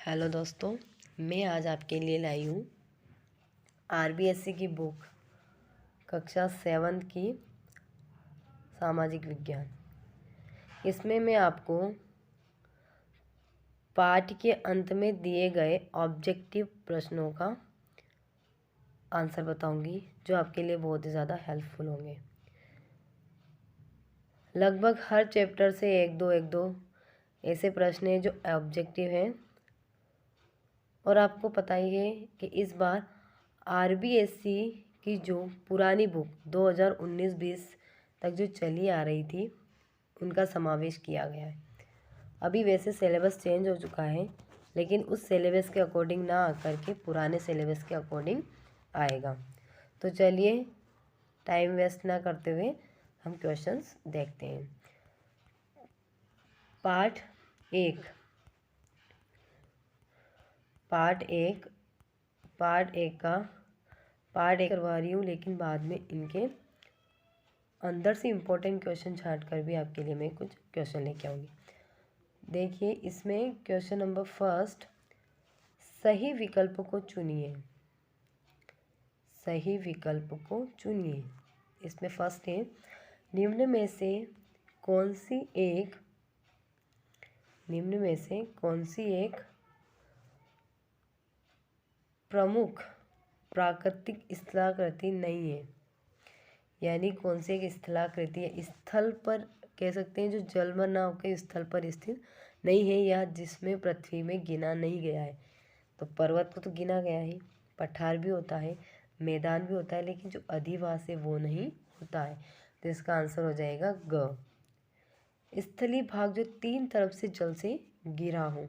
Hello दोस्तों, मैं आज आपके लिए लाई हूँ आरबीएससी की बुक कक्षा 7 की सामाजिक विज्ञान। इसमें मैं आपको पाठ के अंत में दिए गए ऑब्जेक्टिव प्रश्नों का आंसर बताऊंगी, जो आपके लिए बहुत ही ज़्यादा हेल्पफुल होंगे। लगभग हर चैप्टर से एक दो ऐसे प्रश्न हैं जो ऑब्जेक्टिव हैं। और आपको पता ही है कि इस बार आरबीएससी की जो पुरानी बुक 2019-20 तक जो चली आ रही थी उनका समावेश किया गया है। अभी वैसे सिलेबस चेंज हो चुका है, लेकिन उस सिलेबस के अकॉर्डिंग ना आकर के पुराने सिलेबस के अकॉर्डिंग आएगा। तो चलिए टाइम वेस्ट ना करते हुए हम क्वेश्चंस देखते हैं। पार्ट एक करवा रही हूँ, लेकिन बाद में इनके अंदर से इम्पोर्टेंट क्वेश्चन छांट कर भी आपके लिए मैं कुछ क्वेश्चन लेके आऊँगी। देखिए, इसमें क्वेश्चन नंबर फर्स्ट, सही विकल्प को चुनिए। सही विकल्प को चुनिए। इसमें फर्स्ट है, निम्न में से कौन सी एक प्रमुख प्राकृतिक स्थलाकृति नहीं है। यानी कौन सी एक स्थलाकृति है, स्थल पर कह सकते हैं, जो जलमय ना होकर स्थल पर स्थित नहीं है, या जिसमें पृथ्वी में गिना नहीं गया है। तो पर्वत को तो गिना गया ही, पठार भी होता है, मैदान भी होता है, लेकिन जो अधिवास है वो नहीं होता है। तो इसका आंसर हो जाएगा ग। स्थलीय भाग जो तीन तरफ से जल से घिरा हो,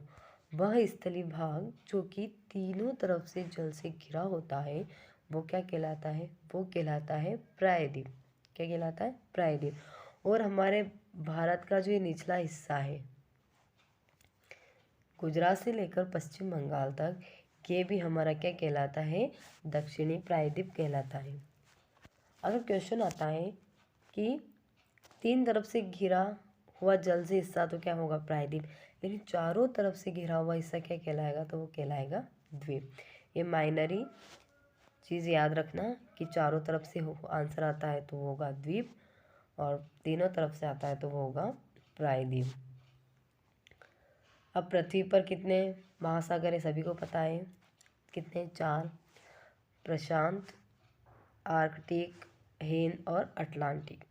वह स्थलीय भाग जो कि तीनों तरफ से जल से घिरा होता है वो क्या कहलाता है? वो कहलाता है प्रायद्वीप। क्या कहलाता है? प्रायद्वीप। और हमारे भारत का जो ये निचला हिस्सा है, गुजरात से लेकर पश्चिम बंगाल तक, ये भी हमारा क्या कहलाता है? दक्षिणी प्रायद्वीप कहलाता है। अगर क्वेश्चन आता है कि तीन तरफ से घिरा हुआ जल से हिस्सा, तो क्या होगा? प्रायद्वीप। लेकिन चारों तरफ से घिरा हुआ हिस्सा क्या कहलाएगा? तो वो कहलाएगा द्वीप। ये माइनरी चीज़ याद रखना कि चारों तरफ से आंसर आता है तो वो होगा द्वीप, और तीनों तरफ से आता है तो वो होगा प्रायद्वीप। अब पृथ्वी पर कितने महासागर है सभी को पता है। कितने? 4। प्रशांत, आर्कटिक, हिंद और अटलांटिक।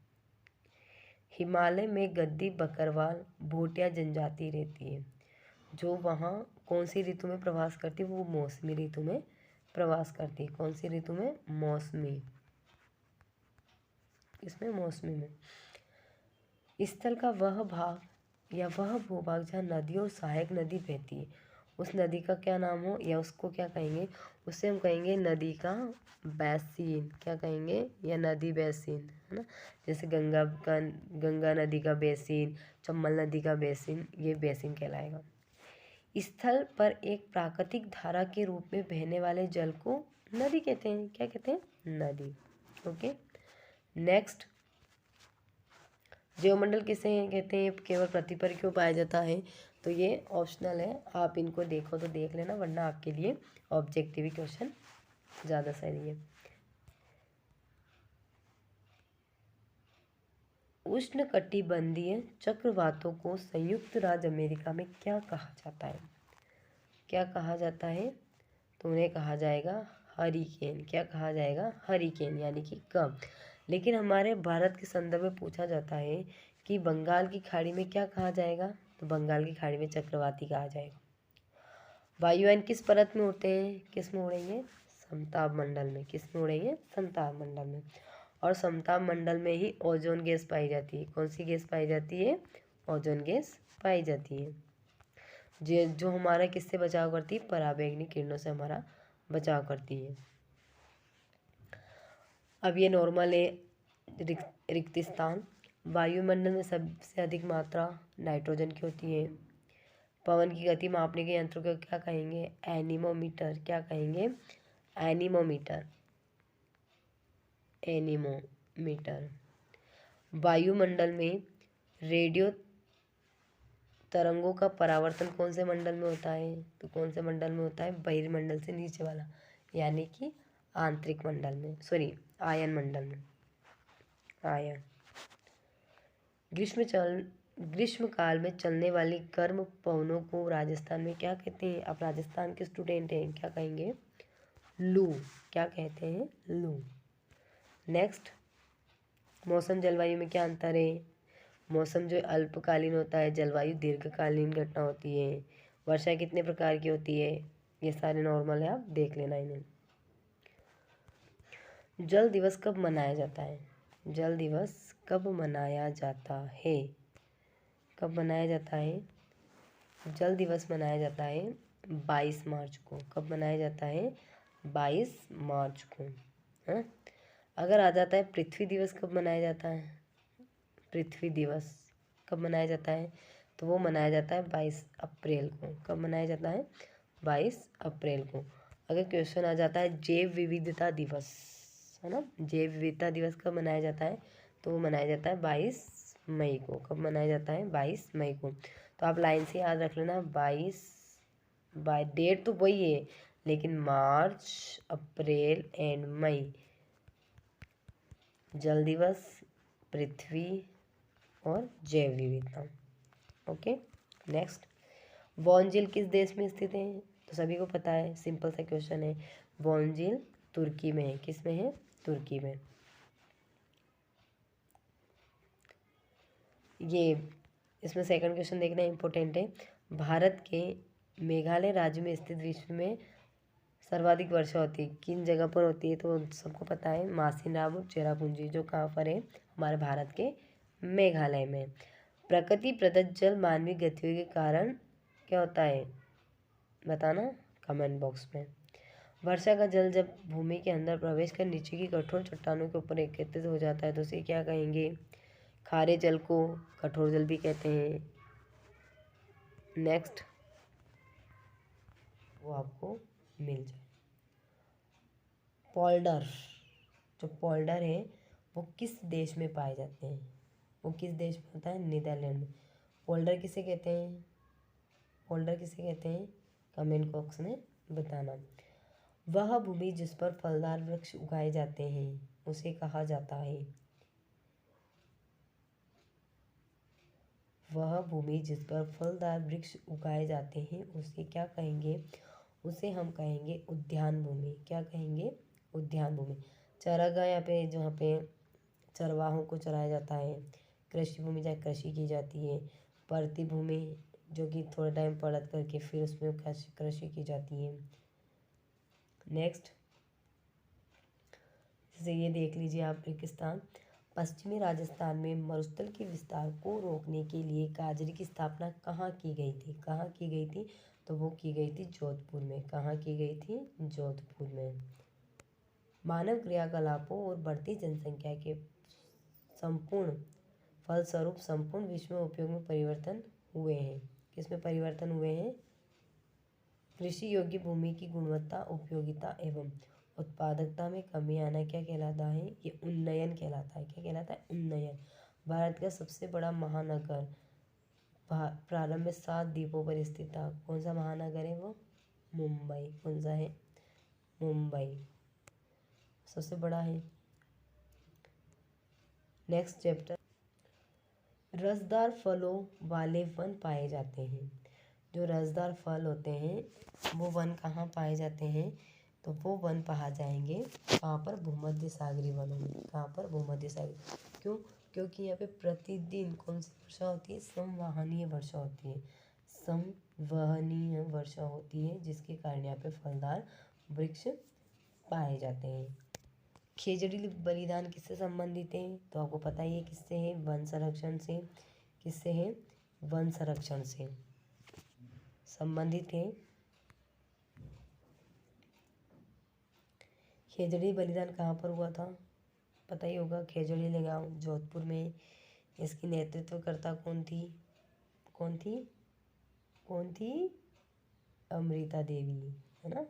हिमालय में गद्दी, बकरवाल, भूटिया जनजाति रहती है, जो वहाँ कौन सी ऋतु में प्रवास करती है? वो मौसमी ऋतु में प्रवास करती है। कौन सी ऋतु में? मौसमी। इसमें मौसमी में। स्थल का वह भाग या वह भूभाग जहाँ नदी और सहायक नदी बहती है, उस नदी का क्या नाम हो, या उसको क्या कहेंगे? उसे हम कहेंगे नदी का बेसिन। क्या कहेंगे? या नदी बेसिन, है ना। जैसे गंगा नदी का बेसिन, चंबल नदी का बेसिन, ये बेसिन कहलाएगा। स्थल पर एक प्राकृतिक धारा के रूप में बहने वाले जल को नदी कहते हैं। क्या कहते हैं? नदी। ओके, नेक्स्ट, जीवमंडल किसे कहते हैं? केवल पृथ्वी पर क्यों पाया जाता है? तो ये ऑप्शनल है, आप इनको देखो तो देख लेना, वरना आपके लिए ऑब्जेक्टिव क्वेश्चन ज़्यादा सही है। उष्णकटिबंधीय चक्रवातों को संयुक्त राज्य अमेरिका में क्या कहा जाता है? क्या कहा जाता है? तो उन्हें कहा जाएगा हरिकेन। क्या कहा जाएगा? हरिकेन, यानी कि कम। लेकिन हमारे भारत के संदर्भ में पूछा जाता है कि बंगाल की खाड़ी में क्या कहा जाएगा? तो बंगाल की खाड़ी में चक्रवाती कहा जाएगा। वायुयान किस परत में उड़ते हैं? किस में उड़ेंगे? समताप मंडल में। किस में उड़ेंगे? समताप मंडल में। और समताप मंडल में ही ओजोन गैस पाई जाती है। कौन सी गैस पाई जाती है? ओजोन गैस पाई जाती है, जो हमारा किससे बचाव करती है? पराबैंगनी किरणों से हमारा बचाव करती है। अब ये नॉर्मल है, रिक्त स्थान। वायुमंडल में सबसे अधिक मात्रा नाइट्रोजन की होती है। पवन की गति मापने के यंत्र को क्या कहेंगे? एनीमोमीटर। क्या कहेंगे? एनीमोमीटर। एनीमोमीटर। वायुमंडल में रेडियो तरंगों का परावर्तन कौन से मंडल में होता है? तो कौन से मंडल में होता है? बहिर्मंडल से नीचे वाला, यानी कि आंतरिक मंडल में, सॉरी आयन मंडल में, आयन। ग्रीष्म काल में चलने वाली गर्म पवनों को राजस्थान में क्या कहते हैं? आप राजस्थान के स्टूडेंट हैं, क्या कहेंगे? लू। क्या कहते हैं? लू। नेक्स्ट, मौसम जलवायु में क्या अंतर है? मौसम जो अल्पकालीन होता है, जलवायु दीर्घकालीन घटना होती है। वर्षा कितने प्रकार की होती है? ये सारे नॉर्मल है, आप देख लेना इन्हें। जल दिवस कब मनाया जाता है? जल दिवस कब मनाया जाता है? कब मनाया जाता है? जल दिवस मनाया जाता है 22 मार्च को। कब मनाया जाता है? 22 मार्च को। हाँ, अगर आ जाता है पृथ्वी दिवस कब मनाया जाता है? पृथ्वी दिवस कब मनाया जाता है? तो वो मनाया जाता है 22 अप्रैल को। कब मनाया जाता है? 22 अप्रैल को। अगर क्वेश्चन आ जाता है जैव विविधता दिवस, है ना, जैव विविधता दिवस कब मनाया जाता है? तो वो मनाया जाता है 22 मई को। कब मनाया जाता है? 22 मई को। तो आप लाइन से याद रख लेना, 22 बाय डेट तो वही है, लेकिन मार्च, अप्रैल एंड मई, जल दिवस, पृथ्वी और जैव विविधता। ओके, नेक्स्ट, वॉन्जिल किस देश में स्थित है? तो सभी को पता है, सिंपल सा क्वेश्चन है। वॉन्जिल तुर्की में है। किस में है? तुर्की में। ये इसमें सेकंड क्वेश्चन देखना इम्पोर्टेंट है। भारत के मेघालय राज्य में स्थित विश्व में सर्वाधिक वर्षा होती है, किन जगह पर होती है? तो सबको पता है, मासिनराम और चेरापूंजी, जो कहाँ पर है? हमारे भारत के मेघालय में। प्रकृति प्रदत्त जल मानवीय गतिविधि के कारण क्या होता है? बताना कमेंट बॉक्स में। वर्षा का जल जब भूमि के अंदर प्रवेश कर नीचे की कठोर चट्टानों के ऊपर एकत्रित हो जाता है तो उसे क्या कहेंगे? खारे जल को कठोर जल भी कहते हैं। नेक्स्ट, वो आपको मिल जाए। पोल्डर, जो पोल्डर है वो किस देश में पाए जाते हैं? वो किस देश में होता है? नीदरलैंड में। पोल्डर किसे कहते हैं? पोल्डर किसे कहते हैं? कमेंट बॉक्स में बताना। वह भूमि जिस पर फलदार वृक्ष उगाए जाते हैं उसे कहा जाता है? वह भूमि जिस पर फलदार वृक्ष उगाए जाते हैं उसे क्या कहेंगे? उसे हम कहेंगे उद्यान भूमि। क्या कहेंगे? उद्यान भूमि। चारागाह, यहाँ पे जहाँ पे चरवाहों को चराया जाता है। कृषि भूमि, जहाँ कृषि की जाती है। परती भूमि, जो कि थोड़ा टाइम पड़त करके फिर उसमें कृषि की जाती है। नेक्स्ट, जैसे ये देख लीजिए आप, रेगिस्तान। पश्चिमी राजस्थान में मरुस्थल के विस्तार को रोकने के लिए काजरी की स्थापना कहाँ की गई थी? कहाँ की गई थी? तो वो की गई थी जोधपुर में। कहाँ की गई थी? जोधपुर में। मानव क्रियाकलापों और बढ़ती जनसंख्या के संपूर्ण फलस्वरूप संपूर्ण विश्व में उपयोग में परिवर्तन हुए हैं। किसमें परिवर्तन हुए हैं? कृषि योग्य भूमि की गुणवत्ता, उपयोगिता एवं उत्पादकता में कमी आना क्या कहलाता है? ये उन्नयन कहलाता है। क्या कहलाता है? उन्नयन। भारत का सबसे बड़ा महानगर प्रारंभ में 7 द्वीपों पर स्थित था। कौन सा महानगर है वो? मुंबई। कौन सा है? मुंबई सबसे बड़ा है। नेक्स्ट चैप्टर, रसदार फलों वाले वन पाए जाते हैं। जो रसदार फल होते हैं वो वन कहाँ पाए जाते हैं? तो वो वन पाए जाएंगे कहाँ पर? भूमध्य सागरीय वनों में। कहाँ पर? भूमध्य सागरीय। क्यों? क्योंकि यहाँ पे प्रतिदिन कौन सी वर्षा होती है? संवहनीय वर्षा होती है। संवहनीय वर्षा होती है जिसके कारण यहाँ पे फलदार वृक्ष पाए जाते हैं। खेजड़ी बलिदान किससे संबंधित है? तो आपको पता ही है किससे है? वन संरक्षण से। किससे है? वन संरक्षण से संबंधित है। खेजड़ी बलिदान कहाँ पर हुआ था? पता ही होगा, खेजड़ी ले गाँव जोधपुर में। इसकी नेतृत्वकर्ता कौन थी? कौन थी? कौन थी? अमृता देवी, है ना।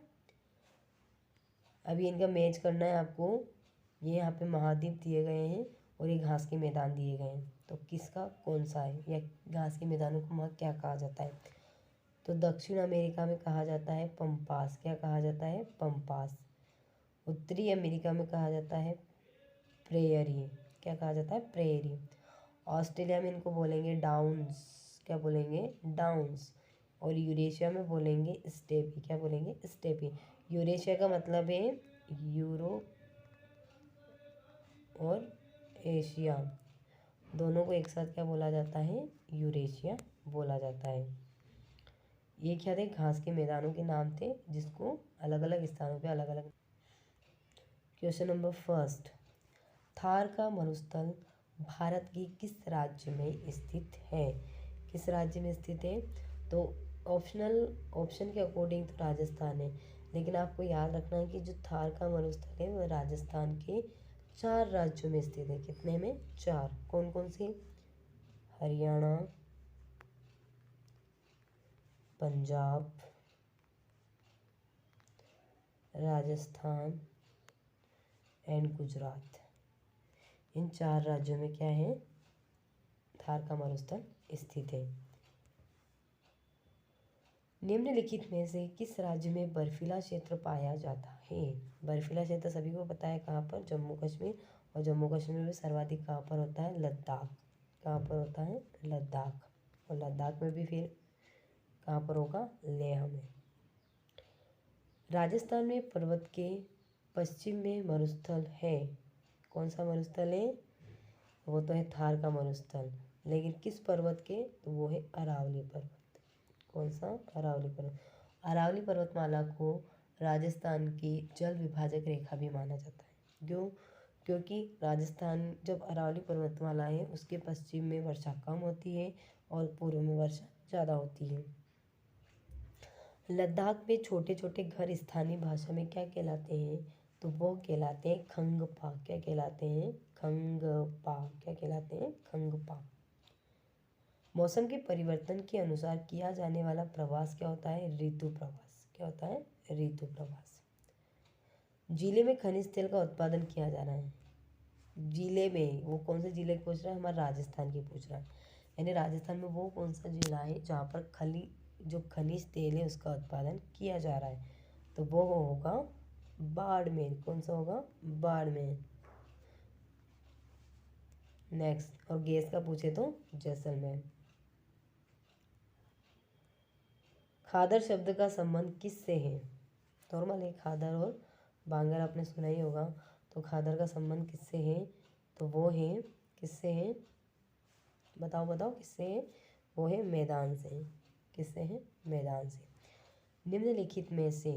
अभी इनका मैच करना है आपको। ये यहाँ पे महाद्वीप दिए गए हैं और ये घास के मैदान दिए गए हैं। तो किसका कौन सा है, या घास के मैदानों को वहाँ क्या कहा जाता है? तो दक्षिण अमेरिका में कहा जाता है पंपास। क्या कहा जाता है? पंपास। उत्तरी अमेरिका में कहा जाता है प्रेयरी। क्या कहा जाता है? प्रेयरी। ऑस्ट्रेलिया में इनको बोलेंगे डाउन्स। क्या बोलेंगे? डाउन्स। और यूरेशिया में बोलेंगे स्टेपी। क्या बोलेंगे? स्टेपी। यूरेशिया का मतलब है यूरोप और एशिया, दोनों को एक साथ क्या बोला जाता है? यूरेशिया बोला जाता है। ये क्या थे? घास के मैदानों के नाम थे जिसको अलग अलग स्थानों पे अलग अलग। क्वेश्चन नंबर फर्स्ट, थार का मरुस्थल भारत की किस राज्य में स्थित है? किस राज्य में स्थित है? तो ऑप्शन के अकॉर्डिंग तो राजस्थान है, लेकिन आपको याद रखना है कि जो थार का मरुस्थल है वह राजस्थान के 4 राज्यों में स्थित है। कितने में? 4। कौन कौन से? हरियाणा, पंजाब, राजस्थान एंड गुजरात। इन 4 राज्यों में क्या है? थार का मरुस्थल स्थित है। निम्नलिखित में से किस राज्य में बर्फीला क्षेत्र पाया जाता है? बर्फीला क्षेत्र सभी को पता है कहाँ पर? जम्मू कश्मीर। और जम्मू कश्मीर में सर्वाधिक कहाँ पर होता है? लद्दाख। कहाँ पर होता है? लद्दाख। और लद्दाख में भी फिर कहाँ पर होगा? लेह में। राजस्थान में पर्वत के पश्चिम में मरुस्थल है। कौन सा मरुस्थल है? वो तो है थार का मरुस्थल, लेकिन किस पर्वत के? तो वो है अरावली पर्वत। कौन सा? अरावली पर्वत। अरावली पर्वतमाला को राजस्थान की जल विभाजक रेखा भी माना जाता है। क्यों? क्योंकि राजस्थान जब अरावली पर्वतमाला है उसके पश्चिम में वर्षा कम होती है और पूर्व में वर्षा ज़्यादा होती है। लद्दाख में छोटे छोटे घर स्थानीय भाषा में क्या कहलाते हैं? तो वो कहलाते हैं खंगपा। क्या कहलाते हैं? खंगपा। क्या कहलाते हैं? खंगपा। मौसम के परिवर्तन के अनुसार किया जाने वाला प्रवास क्या होता है? ऋतु प्रवास। क्या होता है? ऋतु प्रवास। जिले में खनिज तेल का उत्पादन किया जा रहा है। जिले में वो कौन से जिले की पूछ रहा है? हमारा राजस्थान की पूछ रहा है। यानी राजस्थान में वो कौन सा जिला है जहाँ पर जो खनिज तेल है उसका उत्पादन किया जा रहा है? तो वो होगा बाड़मेर। कौन सा होगा? बाड़मेर। नेक्स्ट, और गैस का पूछे तो जैसलमेर। खादर शब्द का संबंध किससे है? नॉर्मल है, खादर और बांगर आपने सुना ही होगा। तो खादर का संबंध किससे है? तो वो है, किससे है? बताओ बताओ किससे है? वो है मैदान से। किससे है? मैदान से। निम्नलिखित में से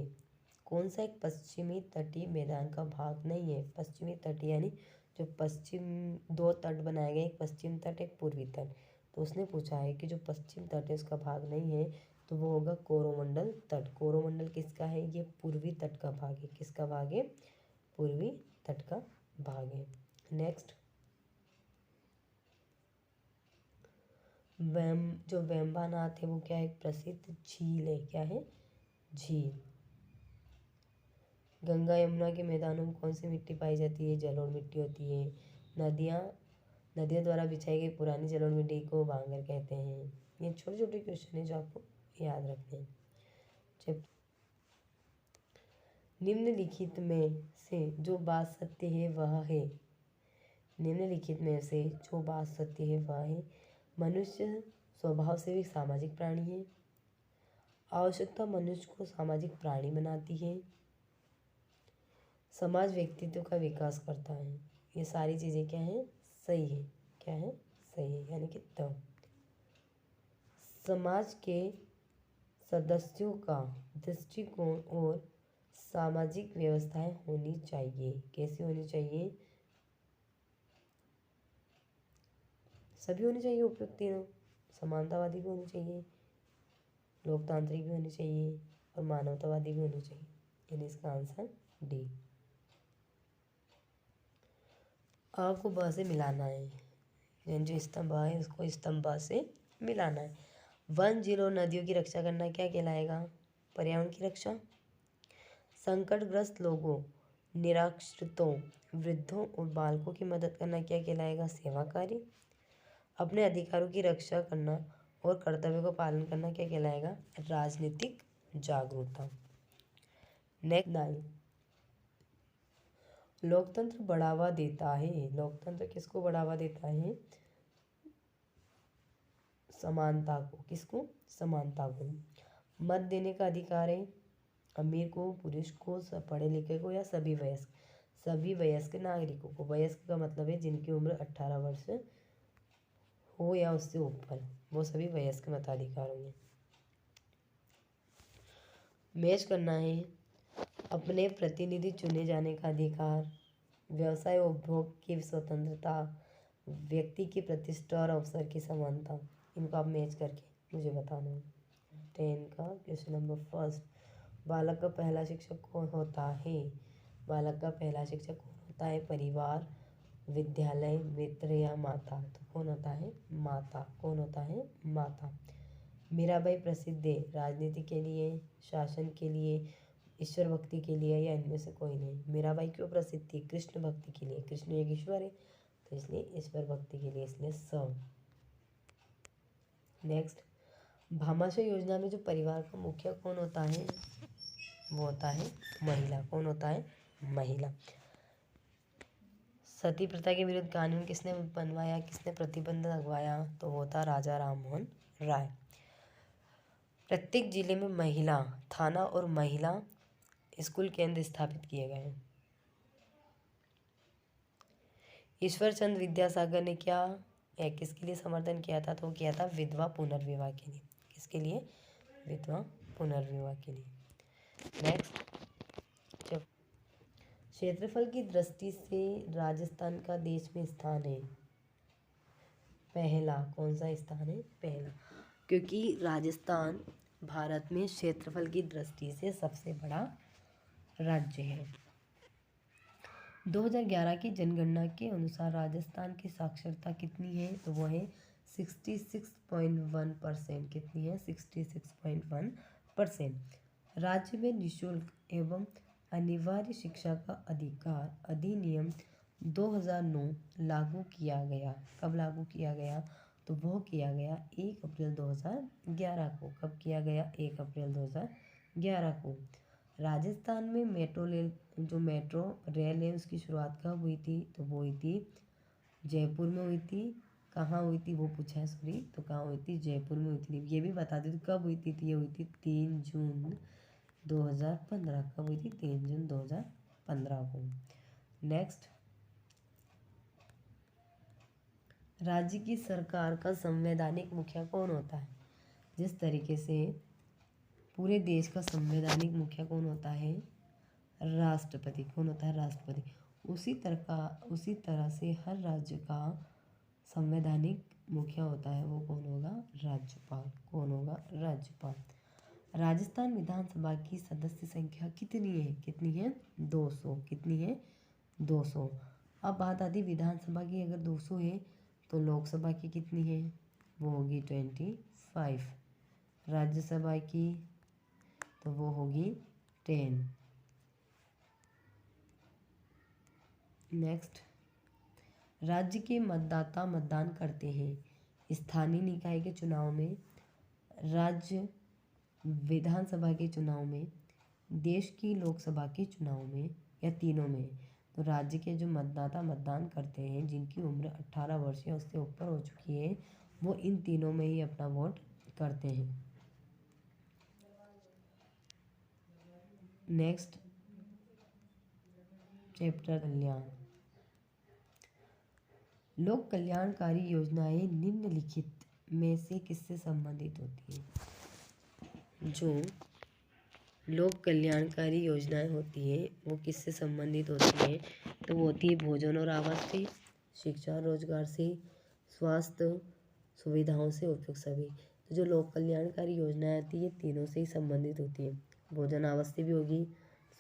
कौन सा एक पश्चिमी तटीय मैदान का भाग नहीं है? पश्चिमी तट यानी जो पश्चिम, 2 तट बनाए गए, एक पश्चिम तट एक पूर्वी तट। तो उसने पूछा है कि जो पश्चिम तट है उसका भाग नहीं है, तो वो होगा कोरोमंडल तट। कोरोमंडल किसका है? ये पूर्वी तट का भाग है। किसका भाग है? पूर्वी तट का भाग है। नेक्स्ट, जो वेम्बानाथ है वो क्या है? एक प्रसिद्ध झील है। क्या है? झील। गंगा यमुना के मैदानों में कौन सी मिट्टी पाई जाती है? जलोढ़ मिट्टी होती है। नदियों द्वारा बिछाई गई पुरानी जलोढ़ मिट्टी को भांगर कहते हैं। ये छोटे छोटे क्वेश्चन है जो आपको याद रखने हैं। जब निम्नलिखित में से जो बात सत्य है वह है, निम्नलिखित में से जो बात सत्य है वह है, मनुष्य स्वभाव से एक सामाजिक प्राणी है। आवश्यकता मनुष्य को सामाजिक प्राणी बनाती है। समाज व्यक्तित्व का विकास करता है। ये सारी चीज़ें क्या हैं? सही है। क्या है? सही है, यानी कि तो समाज के सदस्यों का दृष्टिकोण और सामाजिक व्यवस्थाएं होनी चाहिए। कैसी होनी चाहिए? सभी होनी चाहिए उपयुक्त तीनों। समानतावादी भी होनी चाहिए, लोकतांत्रिक भी होनी चाहिए और मानवतावादी भी होनी चाहिए। यानी इसका आंसर डी। आ को ब से मिलाना है, यानी जो स्तंभ आ है उसको स्तंभ ब से मिलाना है। वन झीलों नदियों की रक्षा करना क्या कहलाएगा? पर्यावरण की रक्षा। संकटग्रस्त लोगों, निराश्रितों, वृद्धों और बालकों की मदद करना क्या कहलाएगा? सेवा कार्य। अपने अधिकारों की रक्षा करना और कर्तव्यों का पालन करना क्या कहलाएगा? राजनीतिक जागरूकता। नेक्स्ट 9, लोकतंत्र बढ़ावा देता है। लोकतंत्र किसको बढ़ावा देता है? समानता को। किसको? समानता को। मत देने का अधिकार है अमीर को, पुरुष को, पढ़े लिखे को या सभी वयस्क नागरिकों को। वयस्क का मतलब है जिनकी उम्र 18 वर्ष हो या उससे ऊपर, वो सभी वयस्क मताधिकार होंगे। मैच करना है अपने प्रतिनिधि चुने जाने का अधिकार, व्यवसाय और उपभोग की स्वतंत्रता, व्यक्ति की प्रतिष्ठा और अवसर की समानता। इनको आप मैच करके मुझे बताना है। 10 का क्वेश्चन नंबर फर्स्ट, बालक का पहला शिक्षक कौन होता है? बालक का पहला शिक्षक कौन होता है? परिवार, विद्यालय, मित्र या माता? तो कौन होता है? माता। कौन होता है? माता। मीराबाई प्रसिद्ध है राजनीति के लिए, शासन के लिए, ईश्वर भक्ति के लिए या इनमें से कोई नहीं? मीराबाई क्यों प्रसिद्ध थी? कृष्ण भक्ति के लिए। कृष्ण एक ईश्वर है तो इसलिए ईश्वर भक्ति के लिए, इसलिए स। नेक्स्ट, भामाशाह योजना में जो परिवार का मुखिया कौन होता है? वो होता है महिला। कौन होता है? महिला। सती प्रथा के विरुद्ध कानून किसने बनवाया, किसने प्रतिबंध लगवाया? तो वो था राजा राममोहन राय। प्रत्येक जिले में महिला थाना और महिला स्कूल केंद्र स्थापित किए गए हैं। ईश्वर चंद्र विद्यासागर ने क्या किसके लिए समर्थन किया था? तो किया था विधवा पुनर्विवाह के लिए। किसके लिए? विधवा पुनर्विवाह के लिए। नेक्स्ट, जब क्षेत्रफल की दृष्टि से राजस्थान का देश में स्थान है पहला। कौन सा स्थान है? पहला, क्योंकि राजस्थान भारत में क्षेत्रफल की दृष्टि से सबसे बड़ा राज्य है। 2011 की जनगणना के अनुसार राजस्थान की साक्षरता कितनी है? तो वो है 66.1%। कितनी है? 66.1%। राज्य में निःशुल्क एवं अनिवार्य शिक्षा का अधिकार अधिनियम 2009 लागू किया गया। कब लागू किया गया? तो वो किया गया 1 अप्रैल 2011 को। कब किया गया? 1 अप्रैल 2011 को। राजस्थान में मेट्रो रेल है उसकी शुरुआत कब हुई थी? तो वो हुई थी जयपुर में हुई थी। कहाँ हुई थी वो पूछा है, सॉरी, तो कहाँ हुई थी? जयपुर में हुई थी। ये भी बता देती कब हुई थी? ये हुई थी 3 जून 2015। कब हुई थी? 3 जून 2015 को। नेक्स्ट, राज्य की सरकार का संवैधानिक मुखिया कौन होता है? जिस तरीके से पूरे देश का संवैधानिक मुखिया कौन होता है? राष्ट्रपति। कौन होता है? राष्ट्रपति। उसी तरह से हर राज्य का संवैधानिक मुखिया होता है, वो कौन होगा? राज्यपाल। कौन होगा? राज्यपाल। राजस्थान विधानसभा की सदस्य संख्या कितनी है? कितनी है? 200। कितनी है? 200। अब बात आती विधानसभा की, अगर 200 है तो लोकसभा की कितनी है? वो होगी 25। राज्यसभा की तो वो होगी 10। नेक्स्ट, राज्य के मतदाता मतदान करते हैं स्थानीय निकाय के चुनाव में, राज्य विधानसभा के चुनाव में, देश की लोकसभा के चुनाव में या तीनों में? तो राज्य के जो मतदाता मतदान करते हैं जिनकी उम्र 18 वर्ष या उससे ऊपर हो चुकी है, वो इन तीनों में ही अपना वोट करते हैं। नेक्स्ट, चैप्टर कल्याण। लोक कल्याणकारी योजनाएं निम्नलिखित में से किससे संबंधित होती हैं? जो लोक कल्याणकारी योजनाएं होती हैं वो किससे संबंधित होती हैं? तो वो होती है भोजन और आवास से, शिक्षा और रोजगार से, स्वास्थ्य सुविधाओं से, उपयुक्त सभी। तो जो लोक कल्याणकारी योजनाएं आती है तीनों से ही संबंधित होती है। भोजन आवास से भी होगी,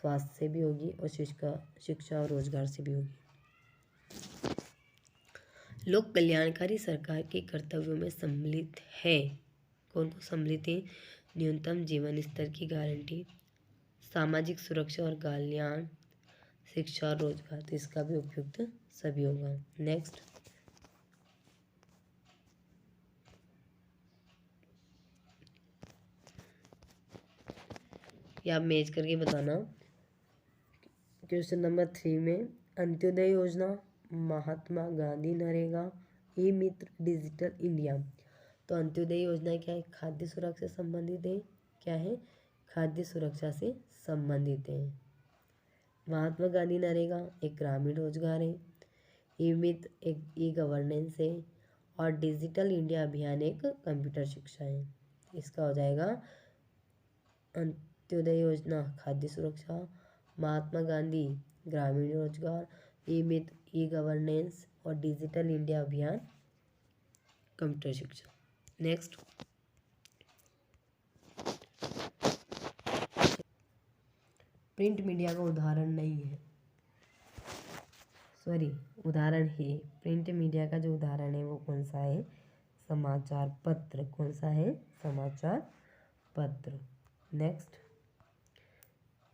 स्वास्थ्य से भी होगी और शिक्षा और रोजगार से भी होगी। लोक कल्याणकारी सरकार के कर्तव्यों में सम्मिलित है। कौन कौन सम्मिलित है? न्यूनतम जीवन स्तर की गारंटी, सामाजिक सुरक्षा और कल्याण, शिक्षा और रोजगार। तो इसका भी उपयुक्त सभी होगा। नेक्स्ट, ये आप मैच करके बताना। क्वेश्चन नंबर 3 में अंत्योदय योजना, महात्मा गांधी नरेगा, ई मित्र, डिजिटल इंडिया। तो अंत्योदय योजना क्या है? खाद्य सुरक्षा से संबंधित है। क्या है? खाद्य सुरक्षा से संबंधित है। महात्मा गांधी नरेगा एक ग्रामीण रोजगार है। ई मित्र एक ई गवर्नेंस है। और डिजिटल इंडिया अभियान एक कंप्यूटर शिक्षा है। इसका हो जाएगा अंत्योदय योजना खाद्य सुरक्षा, महात्मा गांधी ग्रामीण रोजगार, ई मित्र ई गवर्नेंस और डिजिटल इंडिया अभियान कंप्यूटर शिक्षा। नेक्स्ट, प्रिंट मीडिया का उदाहरण नहीं है, सॉरी उदाहरण है। प्रिंट मीडिया का जो उदाहरण है वो कौन सा है? समाचार पत्र। कौन सा है? समाचार पत्र। नेक्स्ट,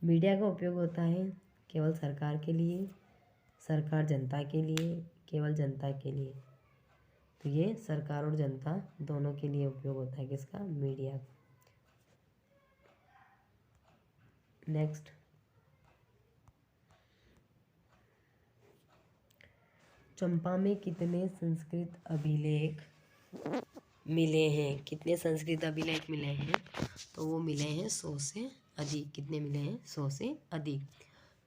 मीडिया का उपयोग होता है केवल सरकार के लिए, सरकार जनता के लिए, केवल जनता के लिए। तो ये सरकार और जनता दोनों के लिए उपयोग होता है किसका? मीडिया का। नेक्स्ट, चंपा में कितने संस्कृत अभिलेख मिले हैं? कितने संस्कृत अभिलेख मिले हैं? तो वो मिले हैं 100 से अधिक। कितने मिले हैं? 100 से अधिक।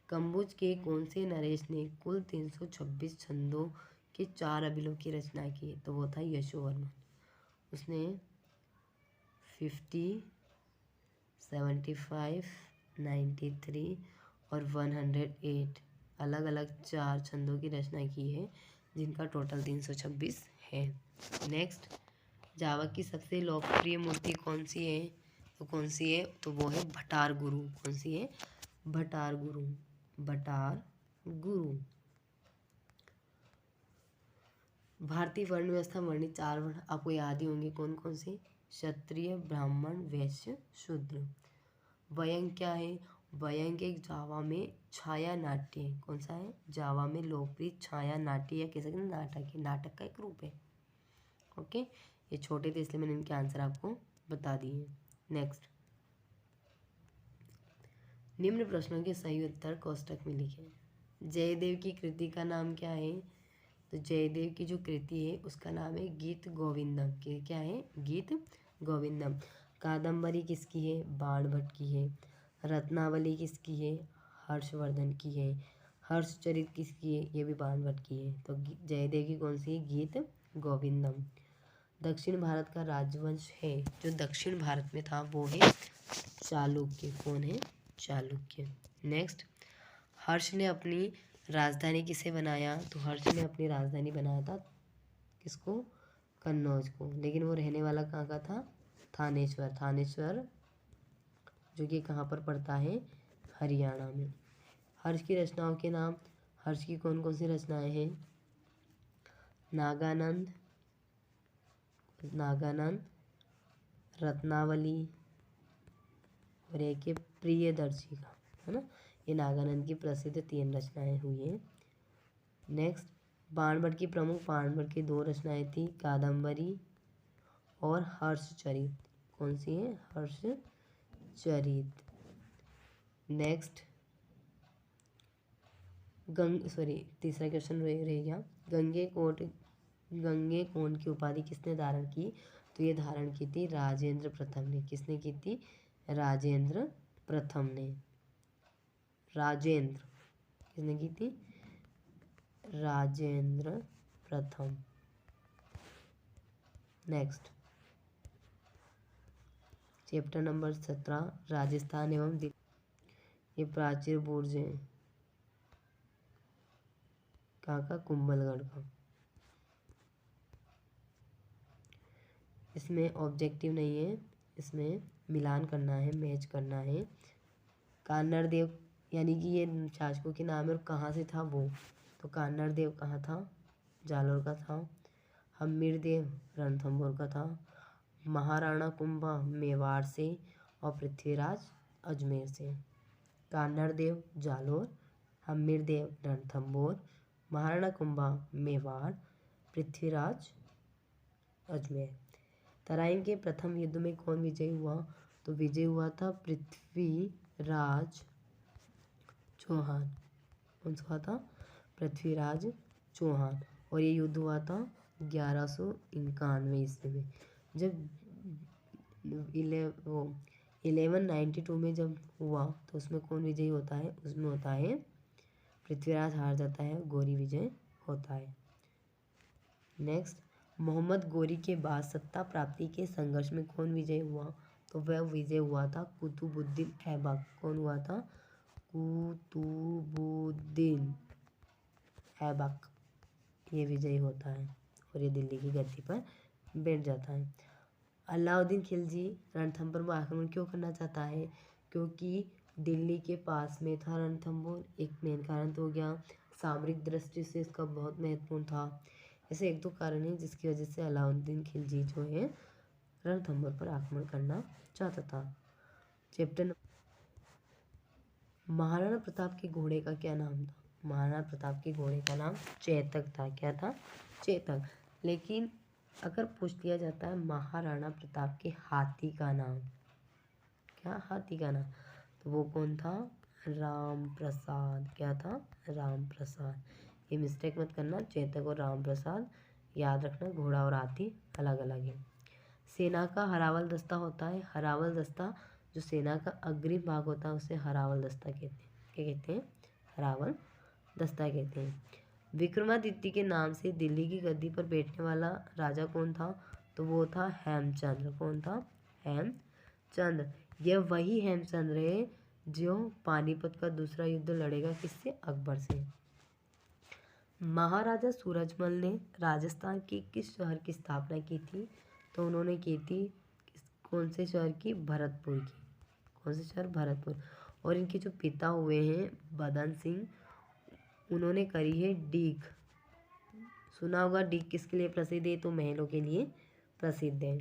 कंबुज के कौन से नरेश ने कुल 326 छंदों के 4 अभिलेख की रचना की? तो वो था यशोवर्मन। उसने 50, 75, 93 और 108 अलग अलग 4 छंदों की रचना की है, जिनका टोटल 326 है। नेक्स्ट, जावा की सबसे लोकप्रिय मूर्ति कौन सी है? तो कौन सी है? तो वो है भटार गुरु। कौन सी है? भटार गुरु। भटार गुरु। भारतीय वर्ण व्यवस्था वर्णित 4 वर्ण आपको याद ही होंगे। कौन कौन से? क्षत्रिय, ब्राह्मण, वैश्य, शूद्र। वयंग क्या है? वयंग एक जावा में छाया नाट्य है। कौन सा है? जावा में लोकप्रिय छाया नाट्य या कह सकते हैं नाटक है। नाटक का एक रूप है। ओके, ये छोटे थे इसलिए मैंने इनके आंसर आपको बता दिए। नेक्स्ट, निम्न प्रश्नों के सही उत्तर कोष्टक में लिखें। जयदेव की कृति का नाम क्या है? तो जयदेव की जो कृति है उसका नाम है गीत गोविंदम। क्या है? गीत गोविंदम। कादम्बरी किसकी है? बाणभट्ट की है। रत्नावली किसकी है? हर्षवर्धन की है। हर्षचरित किसकी है? ये भी बाणभट्ट की है। तो जयदेव की कौन सी है? गीत गोविंदम। दक्षिण भारत का राजवंश है जो दक्षिण भारत में था वो है चालुक्य। कौन है? चालुक्य। नेक्स्ट, हर्ष ने अपनी राजधानी किसे बनाया? तो हर्ष ने अपनी राजधानी बनाया था किसको? कन्नौज को। लेकिन वो रहने वाला कहाँ का था? थानेश्वर। थानेश्वर जो कि कहाँ पर पड़ता है? हरियाणा में। हर्ष की रचनाओं के नाम। हर्ष की कौन कौन सी रचनाएं हैं? नागानंद, नागानंद, रत्नावली और एक प्रियदर्शिका, है ना। ये नागानंद की प्रसिद्ध 3 रचनाएं हुई हैं। नेक्स्ट, बाणभट्ट की प्रमुख बाणभट्ट की 2 रचनाएं थी, कादम्बरी और हर्षचरित। कौन सी है? हर्षचरित। नेक्स्ट, तीसरा क्वेश्चन रह गया। गंगे कोट की उपाधि किसने धारण की? तो ये धारण की थी राजेंद्र प्रथम ने। किसने की थी? राजेंद्र प्रथम ने। राजेंद्र किसने की थी? राजेंद्र प्रथम। नेक्स्ट, चैप्टर नंबर 17 राजस्थान एवं दिल्ली। ये प्राचीर बुर्ज है कहाँ का? कुंभलगढ़ का। इसमें ऑब्जेक्टिव नहीं है, इसमें मिलान करना है, मैच करना है। कान्नड़ देव यानी कि ये शासकों के नाम है और कहाँ से था वो। तो कान्नड़ देव कहाँ था? जालोर का था। हम्मीर देव रणथंभौर का था। महाराणा कुंभा मेवाड़ से और पृथ्वीराज अजमेर से। कान्नड़ देव जालोर, हम्मीर देव रणथंभौर, महाराणा कुंभा मेवाड़, पृथ्वीराज अजमेर। तराइन के प्रथम युद्ध में कौन विजयी हुआ? तो विजय हुआ था पृथ्वी पृथ्वीराज चौहान। कौन सा हुआ था? पृथ्वीराज चौहान। और ये युद्ध हुआ था 1191 ईस्वी में। जब 1192 में जब हुआ तो उसमें कौन विजयी होता है? उसमें होता है पृथ्वीराज हार जाता है, गौरी विजय होता है। नेक्स्ट, मोहम्मद गौरी के बाद सत्ता प्राप्ति के संघर्ष में कौन विजय हुआ? तो वह विजय हुआ था कुतुबुद्दीन ऐबक। कौन हुआ था? कुतुबुद्दीन ऐबक ये विजयी होता है और ये दिल्ली की गद्दी पर बैठ जाता है। अलाउद्दीन खिलजी रणथंभौर पर आक्रमण क्यों करना चाहता है? क्योंकि दिल्ली के पास में था रणथंभौर, एक मेन कारण तो हो गया। सामरिक दृष्टि से इसका बहुत महत्वपूर्ण था। ऐसे एक दो कारण हैं जिसकी वजह से अलाउद्दीन खिलजी जो है रणथंभौर पर आक्रमण करना चाहता था। चैप्टर महाराणा प्रताप के घोड़े का क्या नाम था? महाराणा प्रताप के घोड़े का नाम चेतक था। क्या था? चेतक। लेकिन अगर पूछ लिया जाता है महाराणा प्रताप के हाथी का नाम, क्या हाथी का नाम, तो वो कौन था? राम प्रसाद। क्या था? राम प्रसाद। ये मिस्टेक मत करना, चेतक और राम प्रसाद याद रखना, घोड़ा और हाथी अलग अलग है। सेना का हरावल दस्ता होता है। हरावल दस्ता जो सेना का अग्रिम भाग होता है उसे हरावल दस्ता कहते हैं। क्या कहते हैं? हरावल दस्ता कहते हैं। विक्रमादित्य के नाम से दिल्ली की गद्दी पर बैठने वाला राजा कौन था? तो वो था हेमचंद्र। कौन था? हेमचंद्र। यह वही हेमचंद्र है जो पानीपत का दूसरा युद्ध लड़ेगा किससे? अकबर से। महाराजा सूरजमल ने राजस्थान के किस शहर की स्थापना की थी? तो उन्होंने की थी कौन से शहर की? भरतपुर की। कौन से शहर? भरतपुर। और इनके जो पिता हुए हैं बदन सिंह, उन्होंने करी है डीग। सुना होगा डीग किसके लिए प्रसिद्ध है? तो महलों के लिए प्रसिद्ध है।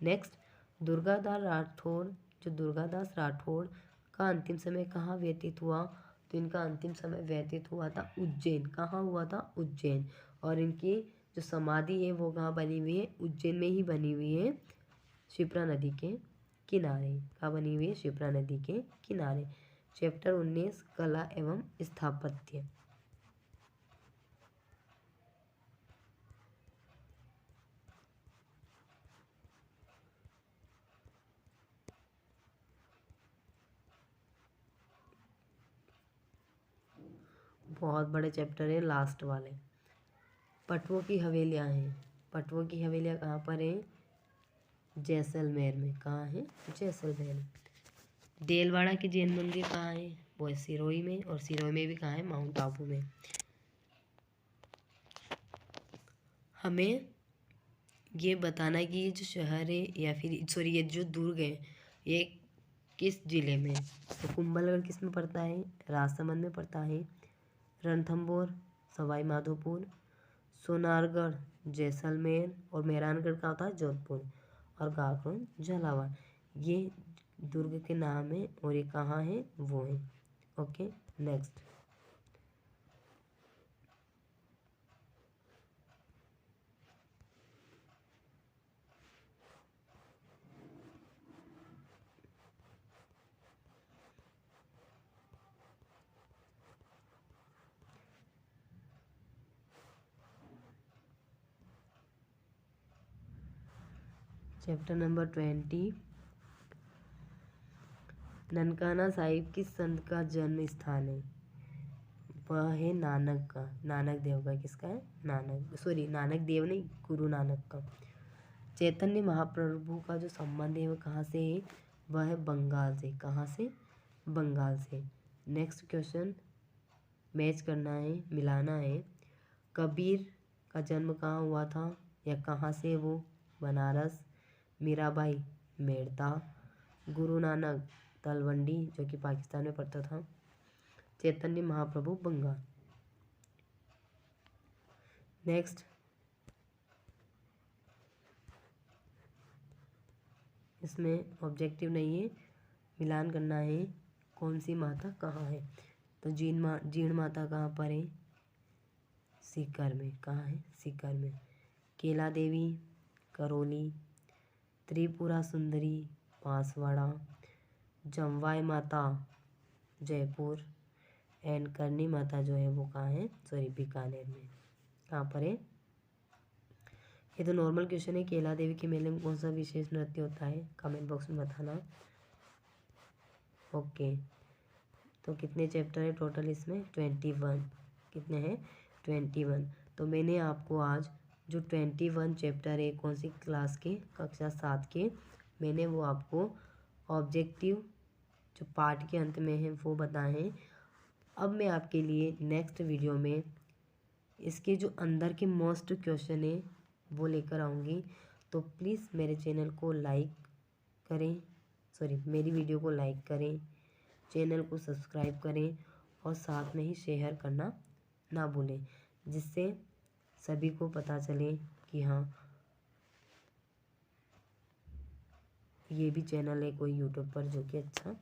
नेक्स्ट, दुर्गादास राठौर जो दुर्गादास राठौर का अंतिम समय कहाँ व्यतीत हुआ? तो इनका अंतिम समय व्यतीत हुआ था उज्जैन। कहाँ हुआ था? उज्जैन। और इनकी जो समाधि है वो कहाँ बनी हुई है? उज्जैन में ही बनी हुई है, शिप्रा नदी के किनारे। कहाँ बनी हुई है? शिप्रा नदी के किनारे। चैप्टर 19 कला एवं स्थापत्य। बहुत बड़े चैप्टर है लास्ट वाले। पटवों की हवेलियाँ हैं। पटवों की हवेलियाँ कहाँ पर हैं? जैसलमेर में। कहाँ है? जैसलमेर में। देलवाड़ा के जैन मंदिर कहाँ है? वो है सिरोही में। और सिरोही में भी कहाँ है? माउंट आबू में। हमें ये बताना है कि ये जो शहर है या फिर सॉरी ये जो दुर्ग है ये किस जिले में? तो कुंभलगढ़ किस में पड़ता है? राजसमंद में पड़ता है। रणथंभौर सवाई माधोपुर, सोनारगढ़ जैसलमेर और मेहरानगढ़ का होता है जोधपुर, और गाखरोन झालावाड़। ये दुर्ग के नाम है और ये कहाँ है? वो है। Okay. Next, chapter number 20 Nankana Sahib किस संत का जन्म स्थान है? वह है नानक का, नानक देव का। किसका है? नानक देव नहीं, गुरु नानक का। चैतन्य महाप्रभु का जो संबंध है वो कहाँ से है? वह है बंगाल से। कहाँ से? बंगाल से। नेक्स्ट क्वेश्चन मैच करना है, मिलाना है। कबीर का जन्म कहाँ हुआ था या कहाँ से? वो बनारस। मीराबाई मेड़ता। गुरु नानक तलवंडी जो कि पाकिस्तान में पड़ता था। चैतन्य महाप्रभु बंगाल। नेक्स्ट, इसमें ऑब्जेक्टिव नहीं है, मिलान करना है। कौन सी माता कहाँ है? तो जीण माता कहाँ पर है? सीकर में। कहाँ है? सीकर में। केला देवी करौली, त्रिपुरा सुंदरी बांसवाड़ा, जमवाई माता जयपुर। एंड करणी माता जो है वो कहाँ है, सॉरी बीकानेर में। कहाँ पर है? ये तो नॉर्मल क्वेश्चन है। केला देवी के मेले में कौन सा विशेष नृत्य होता है? कमेंट बॉक्स में बताना। ओके, तो कितने चैप्टर है टोटल इसमें? 21। कितने हैं? 21। तो मैंने आपको आज जो 21 चैप्टर है, कौन सी क्लास के, कक्षा 7 के, मैंने वो आपको ऑब्जेक्टिव जो पार्ट के अंत में है वो बताए हैं। अब मैं आपके लिए नेक्स्ट वीडियो में इसके जो अंदर के मोस्ट क्वेश्चन है वो लेकर आऊँगी। तो प्लीज़ मेरे चैनल को लाइक करें, सॉरी मेरी वीडियो को लाइक करें, चैनल को सब्सक्राइब करें और साथ में ही शेयर करना ना भूलें, जिससे सभी को पता चले कि हाँ ये भी चैनल है कोई यूट्यूब पर जो कि अच्छा